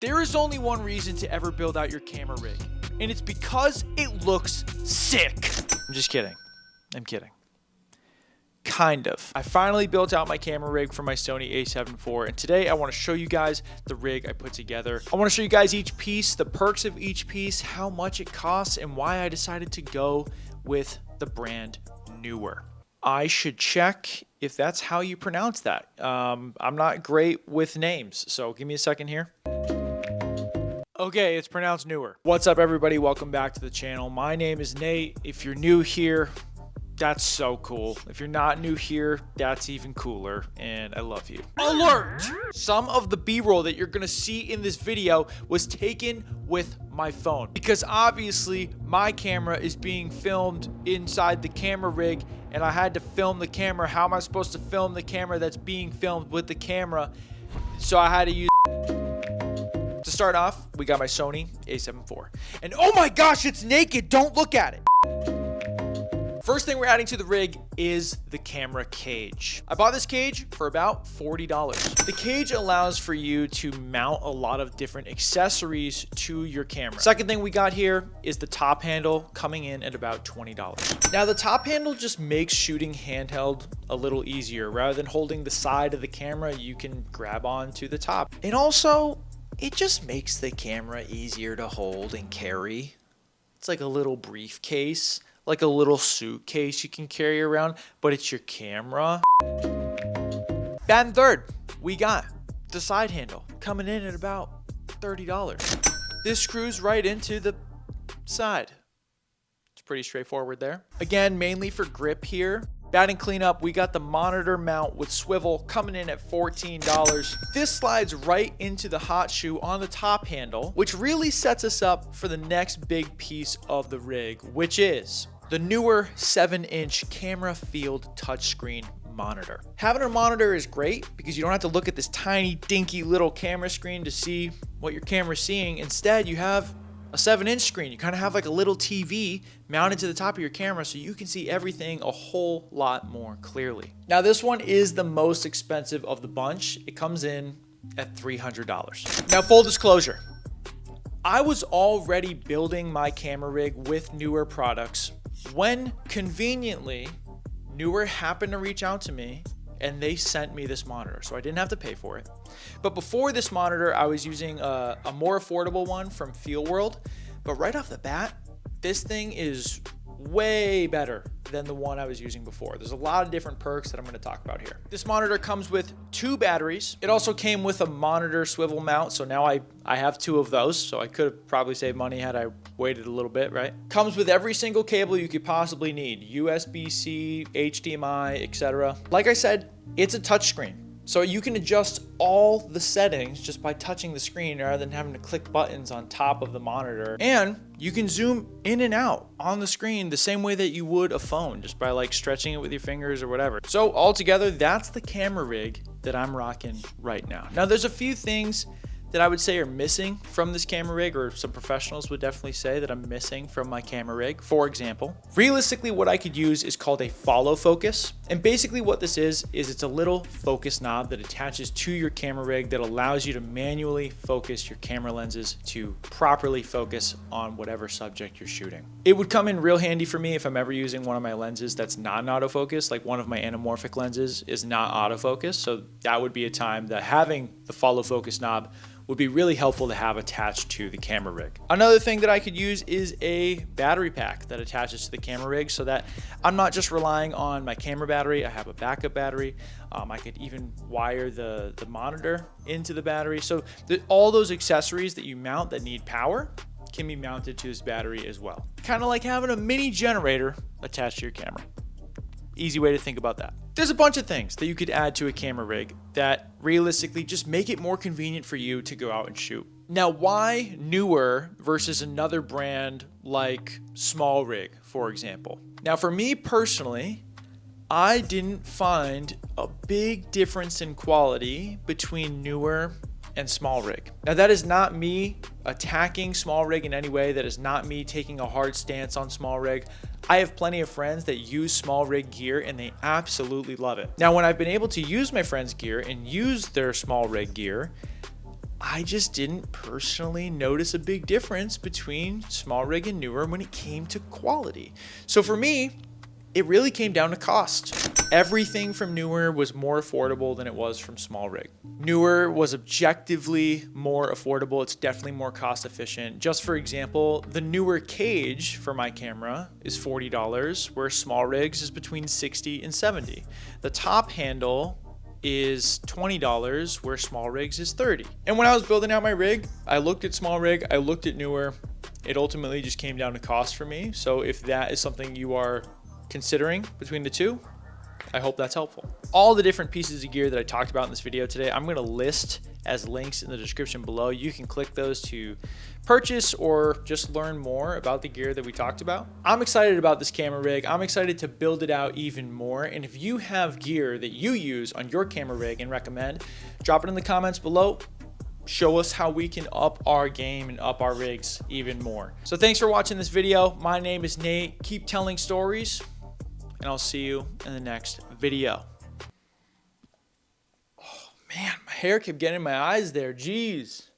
There is only one reason to ever build out your camera rig, and it's because it looks sick. I'm just kidding. I'm kidding. Kind of. I finally built out my camera rig for my Sony a7 IV, and today I want to show you guys the rig I put together. I want to show you guys each piece, the perks of each piece, how much it costs, and why I decided to go with the brand NEEWER. I should check if that's how you pronounce that. I'm not great with names, so give me a second here. Okay, it's pronounced NEEWER. What's up, everybody? Welcome back to the channel. My name is Nate. If you're new here, that's so cool. If you're not new here, that's even cooler, and I love you. Alert! Some of the B-roll that you're gonna see in this video was taken with my phone, because obviously my camera is being filmed inside the camera rig, and I had to film the camera. How am I supposed to film the camera that's being filmed with the camera? So I had to use... To start off, we got my Sony a7 IV. And oh my gosh, it's naked! Don't look at it! First thing we're adding to the rig is the camera cage. I bought this cage for about $40. The cage allows for you to mount a lot of different accessories to your camera. Second thing we got here is the top handle, coming in at about $20. Now the top handle just makes shooting handheld a little easier. Rather than holding the side of the camera, you can grab onto the top. And also, it just makes the camera easier to hold and carry. It's like a little briefcase, like a little suitcase you can carry around, but it's your camera. And third, we got the side handle, coming in at about $30. This screws right into the side. It's pretty straightforward there. Again, mainly for grip here. Batting cleanup, we got the monitor mount with swivel coming in at $14. This slides right into the hot shoe on the top handle, which really sets us up for the next big piece of the rig, which is the NEEWER 7-inch camera field touchscreen monitor. Having a monitor is great because you don't have to look at this tiny dinky little camera screen to see what your camera's seeing. Instead, you have a 7-inch screen. You kind of have like a little TV mounted to the top of your camera so you can see everything a whole lot more clearly. Now this one is the most expensive of the bunch. It comes in at $300. Now full disclosure, I was already building my camera rig with NEEWER Products when conveniently NEEWER happened to reach out to me and they sent me this monitor, so I didn't have to pay for it. But before this monitor, I was using a more affordable one from FeelWorld. But right off the bat, this thing is way better than the one I was using before. There's a lot of different perks that I'm going to talk about here. This monitor comes with 2 batteries. It also came with a monitor swivel mount, so now I have 2 of those, so I could have probably saved money had I waited a little bit, right? Comes with every single cable you could possibly need, USB-C, HDMI, etc. Like I said, it's a touchscreen. So you can adjust all the settings just by touching the screen rather than having to click buttons on top of the monitor. And you can zoom in and out on the screen the same way that you would a phone, just by like stretching it with your fingers or whatever. So altogether, that's the camera rig that I'm rocking right now. Now there's a few things that I would say are missing from this camera rig, or some professionals would definitely say that I'm missing from my camera rig. For example, realistically what I could use is called a follow focus. And basically what this is it's a little focus knob that attaches to your camera rig that allows you to manually focus your camera lenses to properly focus on whatever subject you're shooting. It would come in real handy for me if I'm ever using one of my lenses that's not an autofocus, like one of my anamorphic lenses is not autofocus. So that would be a time that having the follow focus knob would be really helpful to have attached to the camera rig. Another thing that I could use is a battery pack that attaches to the camera rig so that I'm not just relying on my camera battery, I have a backup battery. I could even wire the monitor into the battery. So all those accessories that you mount that need power can be mounted to this battery as well. Kind of like having a mini generator attached to your camera. Easy way to think about that. There's a bunch of things that you could add to a camera rig that realistically just make it more convenient for you to go out and shoot. Now, why NEEWER versus another brand like Smallrig, for example? Now, for me personally, I didn't find a big difference in quality between NEEWER and Smallrig. Now, that is not me attacking Smallrig in any way. That is not me taking a hard stance on Smallrig. I have plenty of friends that use Smallrig gear and they absolutely love it. Now, when I've been able to use my friends' gear and use their Smallrig gear, I just didn't personally notice a big difference between Smallrig and NEEWER when it came to quality. So for me, it really came down to cost. Everything from NEEWER was more affordable than it was from Smallrig. NEEWER was objectively more affordable. It's definitely more cost efficient. Just for example, the NEEWER cage for my camera is $40, where Smallrig's is between $60 and $70. The top handle is $20, where Smallrig's is $30. And when I was building out my rig, I looked at Smallrig, I looked at NEEWER. It ultimately just came down to cost for me. So if that is something you are considering between the two, I hope that's helpful. All the different pieces of gear that I talked about in this video today, I'm gonna list as links in the description below. You can click those to purchase or just learn more about the gear that we talked about. I'm excited about this camera rig. I'm excited to build it out even more. And if you have gear that you use on your camera rig and recommend, drop it in the comments below. Show us how we can up our game and up our rigs even more. So thanks for watching this video. My name is Nate. Keep telling stories, and I'll see you in the next video. Oh man, my hair kept getting in my eyes there. Jeez.